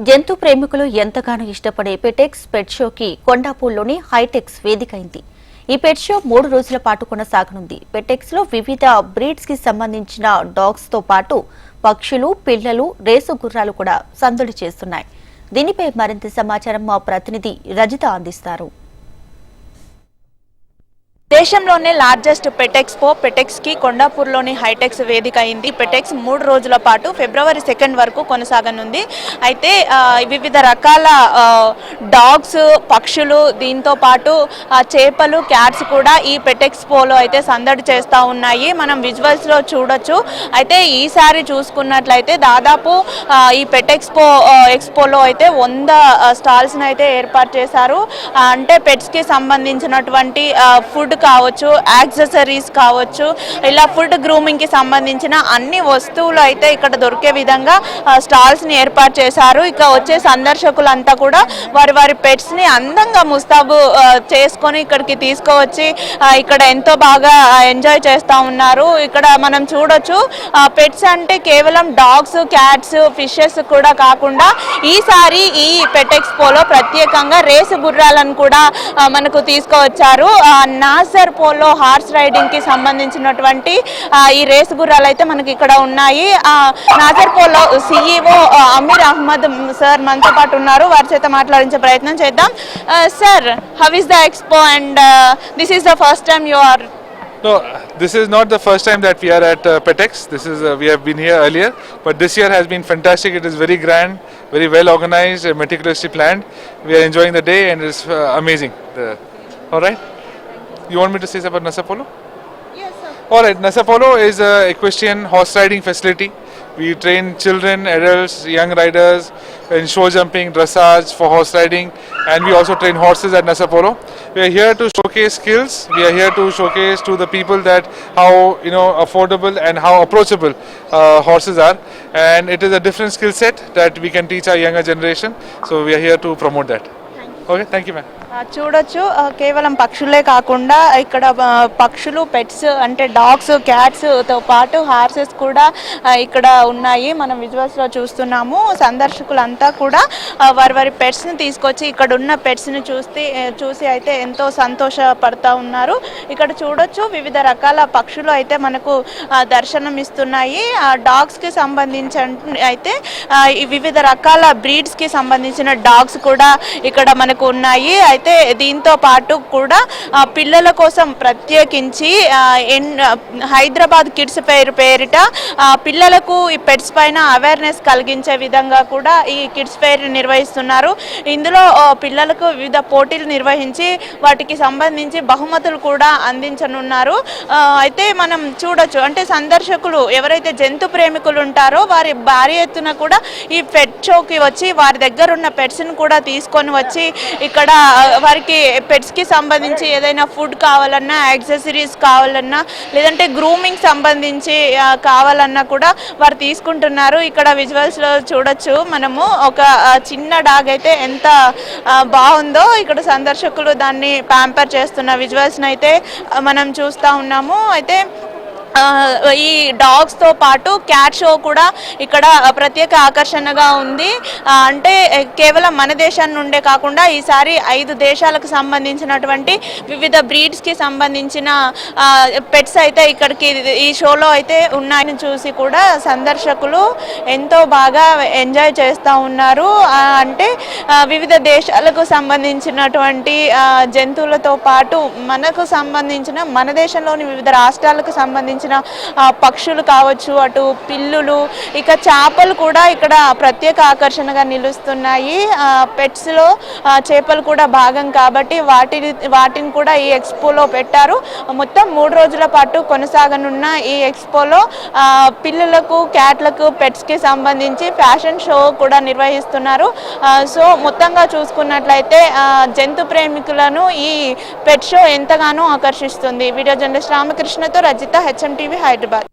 జంతు ప్రేమికులు ఎంతగానో ఇష్టపడే పెటెక్స్ పెట్ షోకి కొండాపూర్లోని హైటెక్స్ వేదికైంది. ఈ పెట్ షో 3 రోజుల పాటు కొనసాగనుంది. పెటెక్స్ లో వివిధ బ్రీడ్స్ కి సంబంధించిన డాగ్స్ తో పాటు పక్షులు, పిల్లలు, రేసు గుర్రాలు కూడా సందడి చేస్తున్నాయి. దీనిపై మరింత సమాచారం మా ప్రతినిధి రజిత అందిస్తారు. దేశంలోనే లార్జెస్ట్ పెటెక్స్ కి కొండాపూర్లోని హైటెక్స్ వేదిక అయింది. పెటెక్స్ 3 రోజుల పాటు ఫిబ్రవరి 2 వరకు కొనసాగనుంది. అయితే వివిధ రకాల డాగ్స్, పక్షులు, దీంతో పాటు చేపలు, క్యాట్స్ కూడా ఈ పెటెక్స్పోలో అయితే సందడి చేస్తూ ఉన్నాయి. మనం విజువల్స్ లో చూడొచ్చు. అయితే ఈసారి చూసుకున్నట్లయితే దాదాపు ఈ ఎక్స్పోలో అయితే 100 స్టాల్స్ అయితే ఏర్పాటు చేశారు. అంటే పెట్స్ కి సంబంధించినటువంటి ఫుడ్ కావచ్చు, యాక్సెసరీస్ కావచ్చు, ఇలా ఫుడ్ గ్రూమింగ్ కి సంబంధించిన అన్ని వస్తువులు అయితే ఇక్కడ దొరికే విధంగా స్టాల్స్ ని ఏర్పాటు చేశారు. ఇక వచ్చే సందర్శకులంతా కూడా వారి పెట్స్ ని అందంగా ముస్తాబు చేసుకొని ఇక్కడికి తీసుకువచ్చి ఇక్కడ ఎంతో బాగా ఎంజాయ్ చేస్తూ ఉన్నారు. ఇక్కడ మనం చూడొచ్చు, పెట్స్ అంటే కేవలం డాగ్స్, క్యాట్స్, ఫిషెస్ కూడా కాకుండా ఈసారి ఈ పెటెక్స్పోలో ప్రత్యేకంగా రేసు గుర్రాలను కూడా మనకు తీసుకువచ్చారు. నాజర్ పోలో హార్స్ రైడింగ్ కి సంబంధించినటువంటి ఈ రేసు గుర్రాలు అయితే మనకి ఇక్కడ ఉన్నాయి. నాజర్ పోలో సిఇఓ అమీర్ అహ్మద్ సార్ మనతో పాటు ఉన్నారు. వారి చేత మాట్లాడించే ప్రయత్నం చేద్దాం. Sir, how is the expo and this is the first time you are? No, this is not the first time that we are at Petex. We have been here earlier, but this year has been fantastic. It is very grand, very well organized, meticulously planned. We are enjoying the day and it's amazing. All right. You want me to say something about Nassar Polo? Yes, sir. All right. Nassar Polo is an equestrian horse riding facility. We train children, adults, young riders in show jumping, dressage for horse riding, and we also train horses at Nassar Polo. We are here to showcase skills. We are here to showcase to the people that how affordable and how approachable horses are, and it is a different skill set that we can teach our younger generation. So we are here to promote that. Okay, thank you, ma'am. చూడొచ్చు, కేవలం పక్షులే కాకుండా ఇక్కడ పక్షులు, pets అంటే dogs, cats తో పాటు horses కూడా ఇక్కడ ఉన్నాయి. మనం విజువల్స్ లో చూస్తున్నాము. సందర్శకులంతా కూడా వారి పెట్స్ ని తీసుకొచ్చి ఇక్కడ ఉన్న పెట్స్ ని చూసి అయితే ఎంతో సంతోషపడతా ఉన్నారు. ఇక్కడ చూడొచ్చు, వివిధ రకాల పక్షులు అయితే మనకు దర్శనం ఇస్తున్నాయి. డాగ్స్ కి సంబంధించి అయితే వివిధ రకాల బ్రీడ్స్ కి సంబంధించిన డాగ్స్ కూడా ఇక్కడ మనకు ఉన్నాయి. అయితే దీంతో పాటు కూడా పిల్లల కోసం ప్రత్యేకించి హైదరాబాద్ కిడ్స్ పేరిట పిల్లలకు ఈ పెట్స్ పైన అవేర్నెస్ కలిగించే విధంగా కూడా ఈ కిడ్స్ ఫెయిర్ నిర్వహిస్తున్నారు. ఇందులో పిల్లలకు వివిధ పోటీలు నిర్వహించి వాటికి సంబంధించి బహుమతులు కూడా అందించనున్నారు. అయితే మనం చూడొచ్చు, అంటే సందర్శకులు ఎవరైతే జంతు ప్రేమికులు ఉంటారో వారి భారీ ఎత్తున కూడా ఈ పెట్ షోకి వచ్చి వారి దగ్గర ఉన్న పెట్స్ని కూడా తీసుకొని వచ్చి ఇక్కడ వారికి పెట్స్కి సంబంధించి ఏదైనా ఫుడ్ కావాలన్నా, యాక్సెసరీస్ కావాలన్నా, లేదంటే గ్రూమింగ్ సంబంధించి కావాలన్నా కూడా వారు తీసుకుంటున్నారు. ఇక్కడ విజువల్స్లో చూడొచ్చు మనము, ఒక చిన్న డాగ్ అయితే ఎంత బాగుందో ఇక్కడ సందర్శకులు దాన్ని ప్యాంపర్ చేస్తున్న విజువల్స్ని అయితే మనం చూస్తూ ఉన్నాము. అయితే ఈ డాగ్స్ తో పాటు క్యాట్ షో కూడా ఇక్కడ ప్రత్యేక ఆకర్షణగా ఉంది. అంటే కేవలం మన దేశం నుండే కాకుండా ఈసారి 5 దేశాలకు సంబంధించినటువంటి వివిధ బ్రీడ్స్ కి సంబంధించిన పెట్స్ అయితే ఇక్కడికి ఈ షోలో అయితే ఉన్నాయని చూసి కూడా సందర్శకులు ఎంతో బాగా ఎంజాయ్ చేస్తూ ఉన్నారు. అంటే వివిధ దేశాలకు సంబంధించినటువంటి జంతువులతో పాటు మనకు సంబంధించిన, మన దేశంలోని వివిధ రాష్ట్రాలకు సంబంధించిన పక్షులు కావచ్చు, అటు పిల్లులు, ఇక చేపలు కూడా ఇక్కడ ప్రత్యేక ఆకర్షణగా నిలుస్తున్నాయి. పెట్స్ లో చేపలు కూడా భాగం కాబట్టి వాటిని కూడా ఈ ఎక్స్పోలో పెట్టారు. మొత్తం 3 రోజుల పాటు కొనసాగనున్న ఈ ఎక్స్పోలో పిల్లులకు, క్యాట్లకు, పెట్స్ కి సంబంధించి ఫ్యాషన్ షో కూడా నిర్వహిస్తున్నారు. సో మొత్తంగా చూసుకున్నట్లయితే జంతు ప్రేమికులను ఈ పెట్ షో ఎంతగానో ఆకర్షిస్తుంది. వీడియో జర్నలిస్ట్ రామకృష్ణతో రజిత, HM TV, హైదరాబాద్.